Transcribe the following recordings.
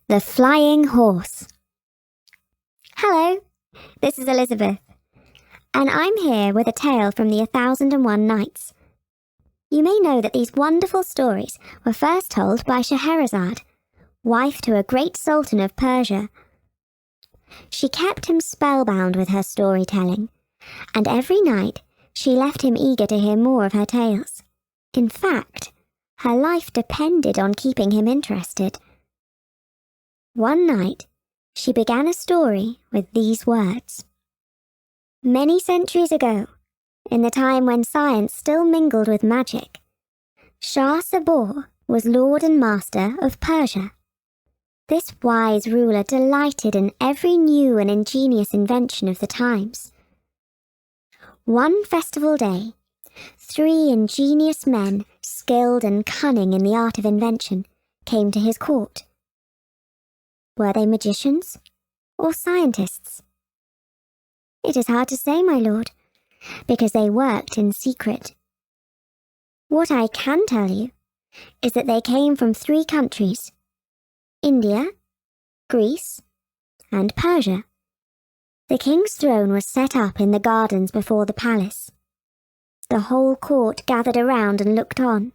The Flying Horse. Hello, this is Elizabeth, and I'm here with a tale from the 1001 Nights. You may know that these wonderful stories were first told by Scheherazade, wife to a great sultan of Persia. She kept him spellbound with her storytelling, and every night she left him eager to hear more of her tales. In fact, her life depended on keeping him interested. One night, she began a story with these words. Many centuries ago, in the time when science still mingled with magic, Shah Sabur was lord and master of Persia. This wise ruler delighted in every new and ingenious invention of the times. One festival day, 3 ingenious men, skilled and cunning in the art of invention, came to his court. Were they magicians or scientists? It is hard to say, my lord, because they worked in secret. What I can tell you is that they came from 3 countries: India, Greece, and Persia. The king's throne was set up in the gardens before the palace. The whole court gathered around and looked on.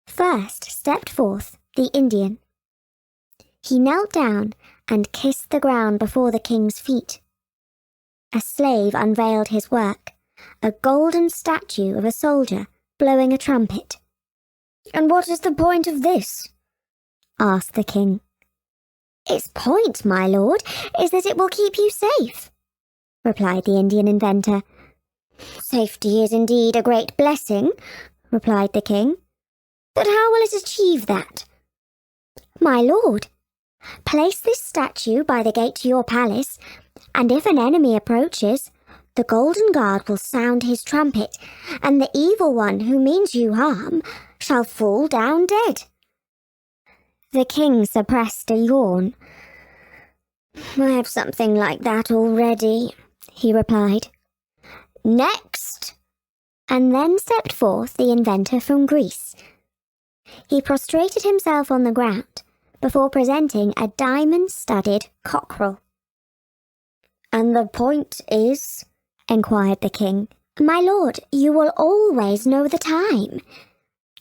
First stepped forth the Indian. He knelt down and kissed the ground before the king's feet. A slave unveiled his work, a golden statue of a soldier blowing a trumpet. "And what is the point of this?" asked the king. "Its point, my lord, is that it will keep you safe," replied the Indian inventor. "Safety is indeed a great blessing," replied the king. "But how will it achieve that?" "My lord, place this statue by the gate to your palace, and if an enemy approaches, the Golden Guard will sound his trumpet, and the evil one who means you harm shall fall down dead." The king suppressed a yawn. "I have something like that already," he replied. "Next!" And then stepped forth the inventor from Greece. He prostrated himself on the ground before presenting a diamond-studded cockerel. "And the point is?" enquired the king. "My lord, you will always know the time.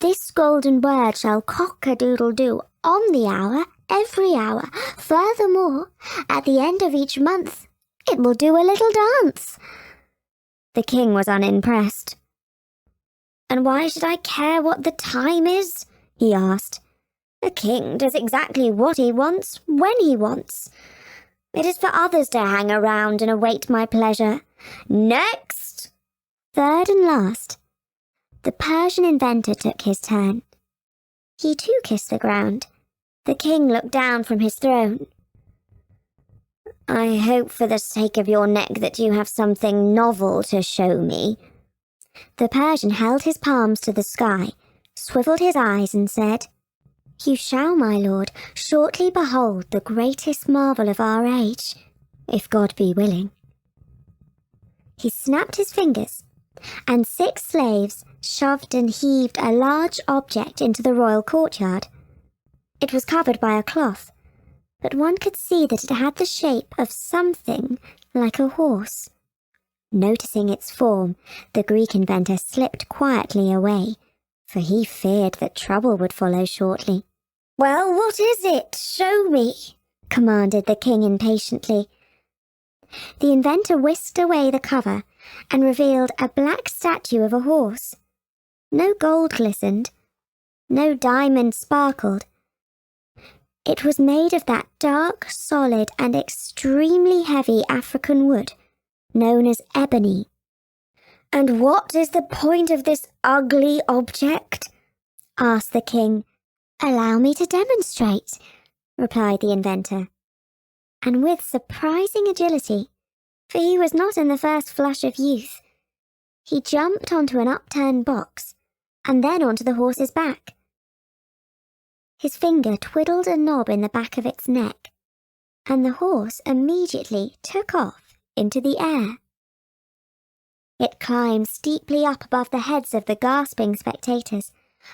This golden bird shall cock-a-doodle-doo on the hour, every hour. Furthermore, at the end of each month, it will do a little dance." The king was unimpressed. "And why should I care what the time is?" he asked. "The king does exactly what he wants, when he wants. It is for others to hang around and await my pleasure. Next!" Third and last, the Persian inventor took his turn. He too kissed the ground. The king looked down from his throne. "I hope for the sake of your neck that you have something novel to show me." The Persian held his palms to the sky, swiveled his eyes and said, "You shall, my lord, shortly behold the greatest marvel of our age, if God be willing." He snapped his fingers, and 6 slaves shoved and heaved a large object into the royal courtyard. It was covered by a cloth, but one could see that it had the shape of something like a horse. Noticing its form, the Greek inventor slipped quietly away, for he feared that trouble would follow shortly. "Well, what is it? Show me," commanded the king impatiently. The inventor whisked away the cover and revealed a black statue of a horse. No gold glistened, no diamond sparkled. It was made of that dark, solid, and extremely heavy African wood known as ebony. "And what is the point of this ugly object?" asked the king. "Allow me to demonstrate," replied the inventor. And with surprising agility, for he was not in the first flush of youth, he jumped onto an upturned box and then onto the horse's back. His finger twiddled a knob in the back of its neck, and the horse immediately took off into the air. It climbed steeply up above the heads of the gasping spectators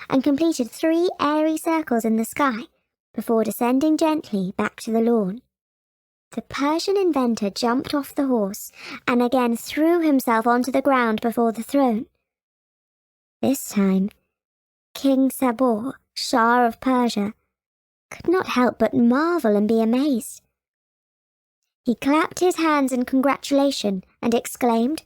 and completed 3 airy circles in the sky before descending gently back to the lawn. The Persian inventor jumped off the horse and again threw himself onto the ground before the throne. This time, King Sabor, Shah of Persia, could not help but marvel and be amazed. He clapped his hands in congratulation and exclaimed,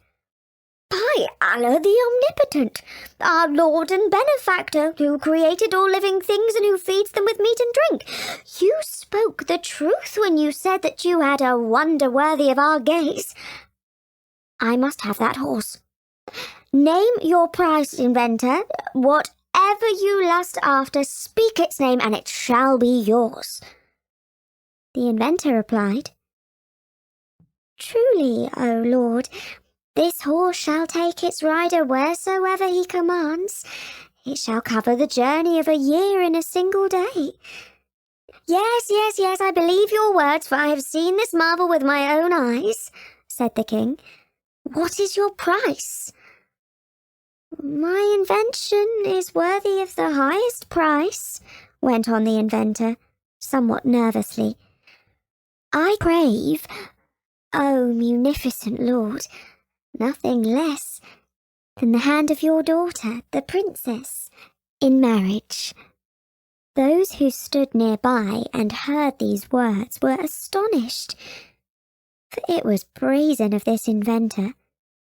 "By Allah the Omnipotent, our Lord and Benefactor, who created all living things and who feeds them with meat and drink, you spoke the truth when you said that you had a wonder worthy of our gaze. I must have that horse. Name your price, inventor. Whatever you lust after, speak its name and it shall be yours." The inventor replied, "Truly, O Lord, this horse shall take its rider wheresoever he commands. It shall cover the journey of a year in a single day." Yes, I believe your words, for I have seen this marvel with my own eyes," said the king. "What is your price?" "My invention is worthy of the highest price," went on the inventor, somewhat nervously. "I crave, O munificent Lord, nothing less than the hand of your daughter, the princess, in marriage." Those who stood nearby and heard these words were astonished, for it was brazen of this inventor,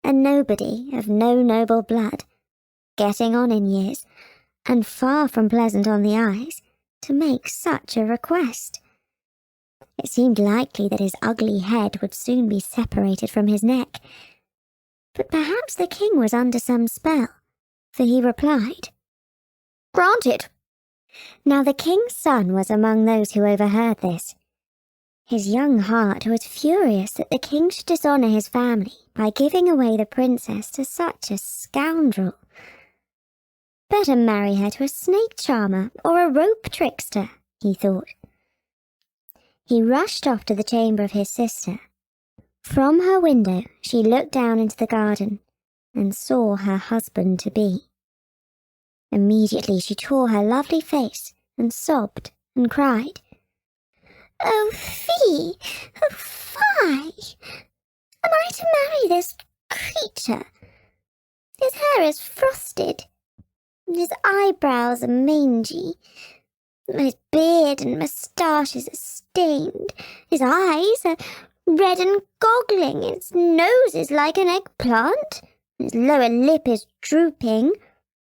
a nobody of no noble blood, getting on in years, and far from pleasant on the eyes, to make such a request. It seemed likely that his ugly head would soon be separated from his neck. But perhaps the king was under some spell, for he replied, "Granted." Now the king's son was among those who overheard this. His young heart was furious that the king should dishonor his family by giving away the princess to such a scoundrel. Better marry her to a snake charmer or a rope trickster, he thought. He rushed off to the chamber of his sister. From her window she looked down into the garden and saw her husband-to-be. Immediately she tore her lovely face and sobbed and cried, "Oh, fie! Oh, fie! Am I to marry this creature? His hair is frosted, his eyebrows are mangy, his beard and moustaches are stained, his eyes are red and goggling, his nose is like an eggplant, his lower lip is drooping,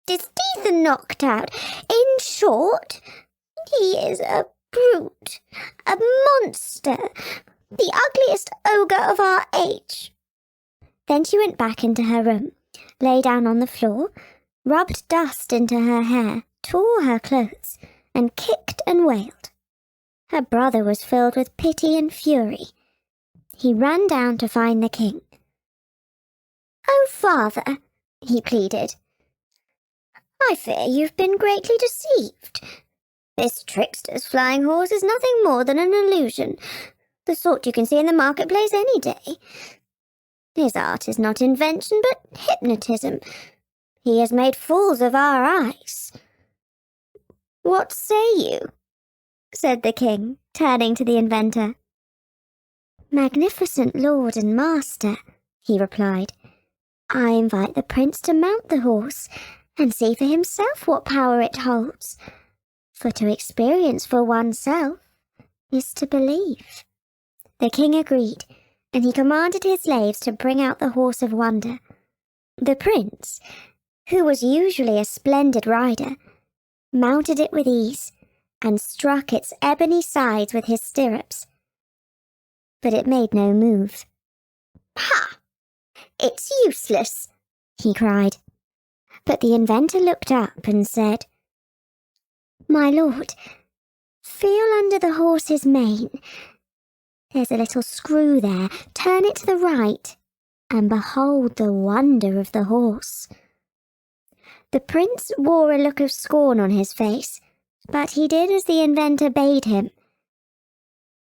his teeth are knocked out. In short, he is a brute, a monster, the ugliest ogre of our age." Then she went back into her room, lay down on the floor, rubbed dust into her hair, tore her clothes, and kicked and wailed. Her brother was filled with pity and fury. He ran down to find the king. "Oh, father," he pleaded, "I fear you've been greatly deceived. This trickster's flying horse is nothing more than an illusion, the sort you can see in the marketplace any day. His art is not invention, but hypnotism. He has made fools of our eyes." "What say you?" said the king, turning to the inventor. "Magnificent lord and master," he replied, "I invite the prince to mount the horse and see for himself what power it holds. For to experience for oneself is to believe." The king agreed, and he commanded his slaves to bring out the horse of wonder. The prince, who was usually a splendid rider, mounted it with ease and struck its ebony sides with his stirrups. But it made no move. "Ha! It's useless," he cried. But the inventor looked up and said, "My lord, feel under the horse's mane. There's a little screw there. Turn it to the right, and behold the wonder of the horse." The prince wore a look of scorn on his face, but he did as the inventor bade him.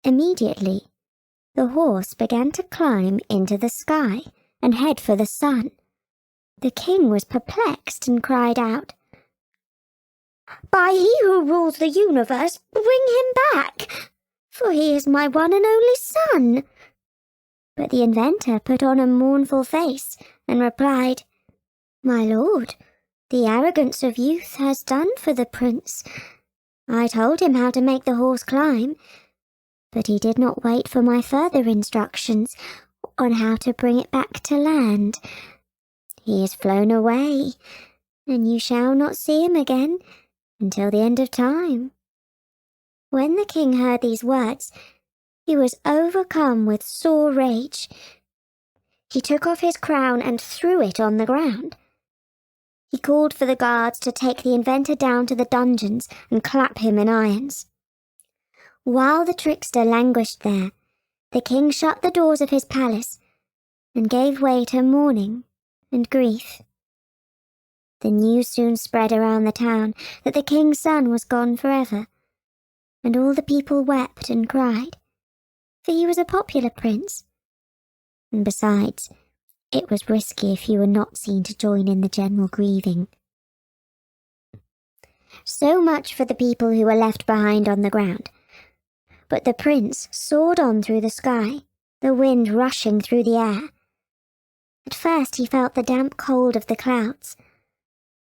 Immediately, the horse began to climb into the sky and head for the sun. The king was perplexed and cried out, By he who rules the universe, bring him back, for he is my one and only son." But the inventor put on a mournful face and replied, "My lord, the arrogance of youth has done for the prince. I told him how to make the horse climb, but he did not wait for my further instructions on how to bring it back to land. He is flown away, and you shall not see him again until the end of time." When the king heard these words, he was overcome with sore rage. He took off his crown and threw it on the ground. He called for the guards to take the inventor down to the dungeons and clap him in irons. While the trickster languished there, the king shut the doors of his palace and gave way to mourning and grief. The news soon spread around the town that the king's son was gone forever, and all the people wept and cried, for he was a popular prince. And besides, it was risky if you were not seen to join in the general grieving. So much for the people who were left behind on the ground. But the prince soared on through the sky, the wind rushing through the air. At first he felt the damp cold of the clouds,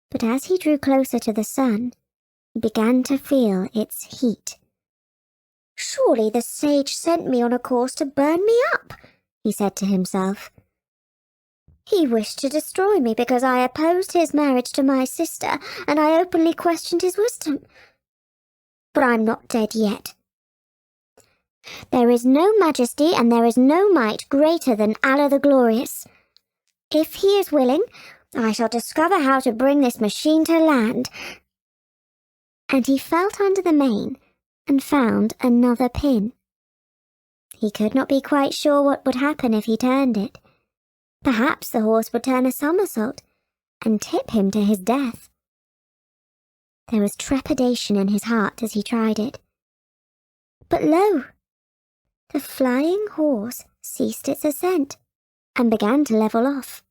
but as he drew closer to the sun, he began to feel its heat. "Surely the sage sent me on a course to burn me up," he said to himself. "He wished to destroy me because I opposed his marriage to my sister, and I openly questioned his wisdom. But I'm not dead yet. There is no majesty and there is no might greater than Allah the Glorious. If he is willing, I shall discover how to bring this machine to land." And he felt under the mane and found another pin. He could not be quite sure what would happen if he turned it. Perhaps the horse would turn a somersault and tip him to his death. There was trepidation in his heart as he tried it. But lo! The flying horse ceased its ascent and began to level off.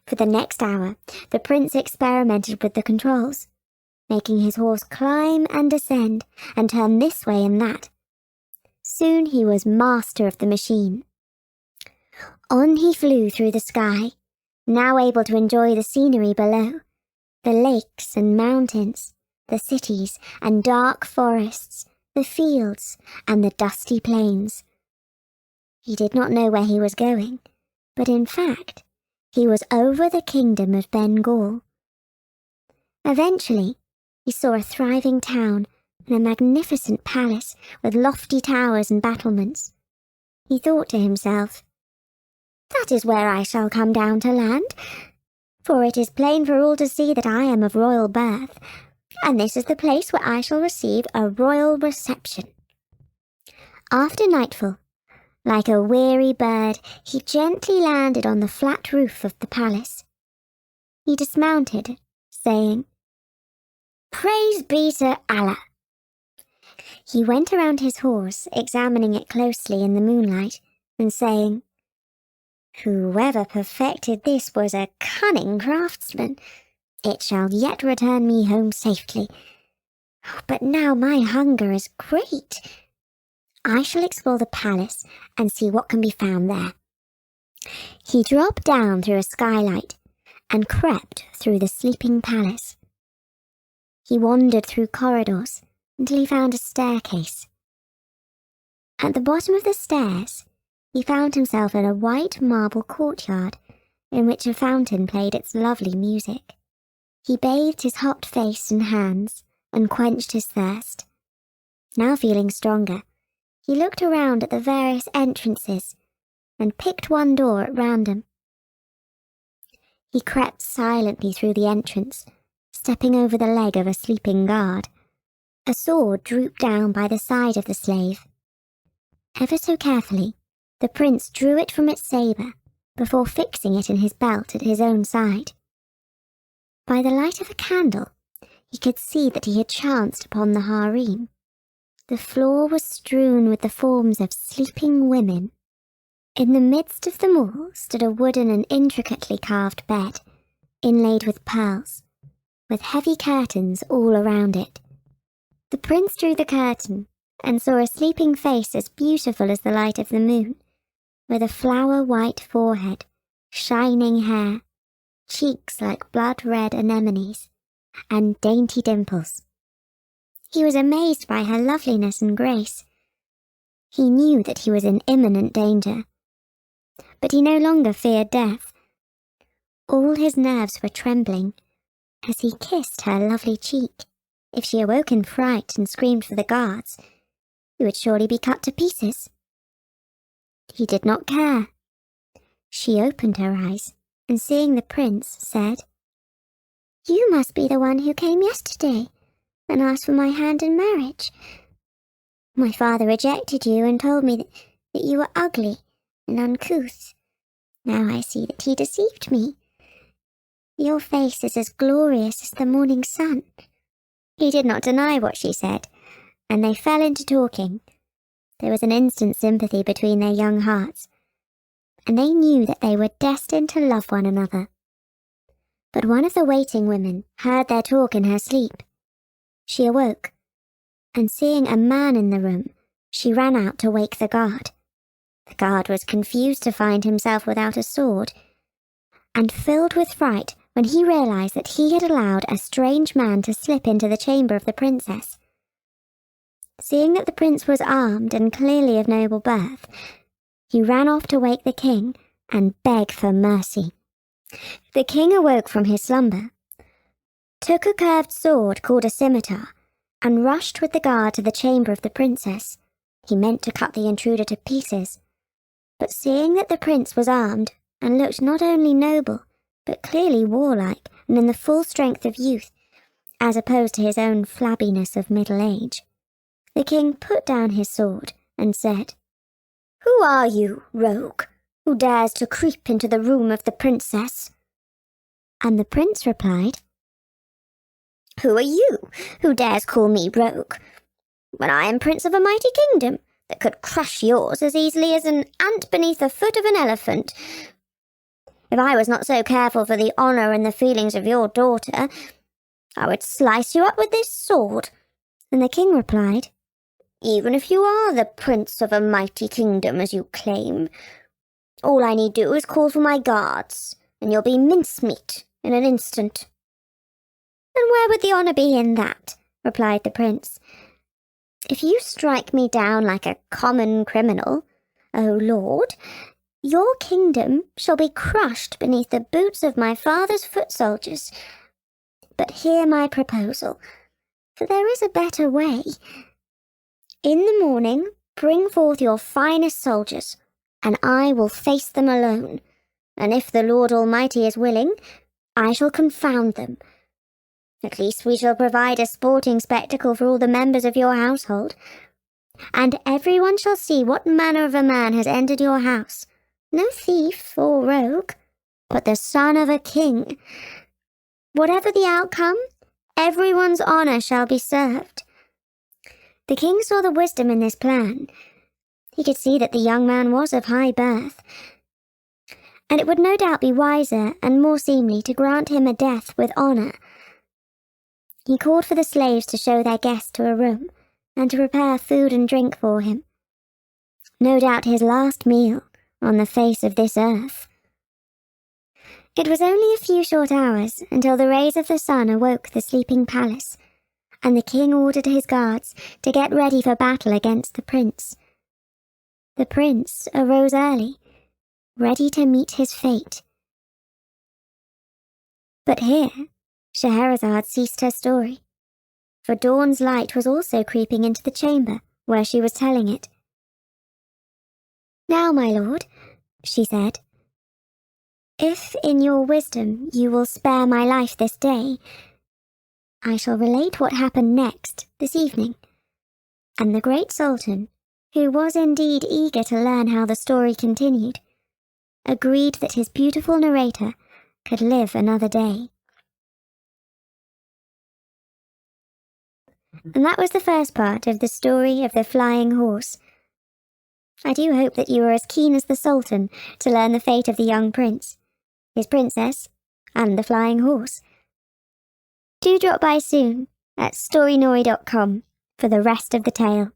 For the next hour, the prince experimented with the controls, making his horse climb and descend and turn this way and that. Soon he was master of the machine. On he flew through the sky, now able to enjoy the scenery below, the lakes and mountains, the cities and dark forests, the fields and the dusty plains. He did not know where he was going, but in fact, he was over the kingdom of Bengal. Eventually, he saw a thriving town and a magnificent palace with lofty towers and battlements. He thought to himself, "That is where I shall come down to land, for it is plain for all to see that I am of royal birth, and this is the place where I shall receive a royal reception." After nightfall, like a weary bird, he gently landed on the flat roof of the palace. He dismounted, saying, "Praise be to Allah." He went around his horse, examining it closely in the moonlight, and saying, "Whoever perfected this was a cunning craftsman. It shall yet return me home safely. But now my hunger is great. I shall explore the palace and see what can be found there." He dropped down through a skylight and crept through the sleeping palace. He wandered through corridors until he found a staircase. At the bottom of the stairs, he found himself in a white marble courtyard in which a fountain played its lovely music. He bathed his hot face and hands and quenched his thirst. Now feeling stronger, he looked around at the various entrances and picked one door at random. He crept silently through the entrance, stepping over the leg of a sleeping guard. A sword drooped down by the side of the slave. Ever so carefully, the prince drew it from its sabre before fixing it in his belt at his own side. By the light of a candle, he could see that he had chanced upon the harem. The floor was strewn with the forms of sleeping women. In the midst of them all stood a wooden and intricately carved bed, inlaid with pearls, with heavy curtains all around it. The prince drew the curtain and saw a sleeping face as beautiful as the light of the moon, with a flower-white forehead, shining hair, cheeks like blood-red anemones, and dainty dimples. He was amazed by her loveliness and grace. He knew that he was in imminent danger, but he no longer feared death. All his nerves were trembling as he kissed her lovely cheek. If she awoke in fright and screamed for the guards, he would surely be cut to pieces. He did not care. She opened her eyes, and seeing the prince, said, "You must be the one who came yesterday and asked for my hand in marriage. My father rejected you and told me that you were ugly and uncouth. Now I see that he deceived me. Your face is as glorious as the morning sun." He did not deny what she said, and they fell into talking. There was an instant sympathy between their young hearts, and they knew that they were destined to love one another. But one of the waiting women heard their talk in her sleep. She awoke, and seeing a man in the room, she ran out to wake the guard. The guard was confused to find himself without a sword, and filled with fright when he realized that he had allowed a strange man to slip into the chamber of the princess. Seeing that the prince was armed and clearly of noble birth, he ran off to wake the king and beg for mercy. The king awoke from his slumber, took a curved sword called a scimitar, and rushed with the guard to the chamber of the princess. He meant to cut the intruder to pieces, but seeing that the prince was armed and looked not only noble, but clearly warlike and in the full strength of youth, as opposed to his own flabbiness of middle age, the king put down his sword and said, "Who are you, rogue, who dares to creep into the room of the princess?" And the prince replied, "Who are you, who dares call me rogue, when I am prince of a mighty kingdom that could crush yours as easily as an ant beneath the foot of an elephant? If I was not so careful for the honour and the feelings of your daughter, I would slice you up with this sword." And the king replied, "Even if you are the prince of a mighty kingdom, as you claim, all I need do is call for my guards, and you'll be mincemeat in an instant." "And where would the honour be in that?" replied the prince. "If you strike me down like a common criminal, O Lord, your kingdom shall be crushed beneath the boots of my father's foot soldiers. But hear my proposal, for there is a better way. In the morning, bring forth your finest soldiers, and I will face them alone. And if the Lord Almighty is willing, I shall confound them. At least we shall provide a sporting spectacle for all the members of your household, and everyone shall see what manner of a man has entered your house. No thief or rogue, but the son of a king. Whatever the outcome, everyone's honour shall be served." The king saw the wisdom in this plan. He could see that the young man was of high birth, and it would no doubt be wiser and more seemly to grant him a death with honour. He called for the slaves to show their guest to a room, and to prepare food and drink for him. No doubt his last meal on the face of this earth. It was only a few short hours until the rays of the sun awoke the sleeping palace, and the king ordered his guards to get ready for battle against the prince. The prince arose early, ready to meet his fate. But here Scheherazade ceased her story, for dawn's light was also creeping into the chamber where she was telling it. "Now, my lord," she said, "if in your wisdom you will spare my life this day, I shall relate what happened next this evening." And the great sultan, who was indeed eager to learn how the story continued, agreed that his beautiful narrator could live another day. And that was the first part of the story of the flying horse. I do hope that you are as keen as the Sultan to learn the fate of the young prince, his princess, and the flying horse. Do drop by soon at storynori.com for the rest of the tale.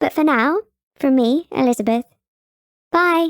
But for now, from me, Elizabeth, bye!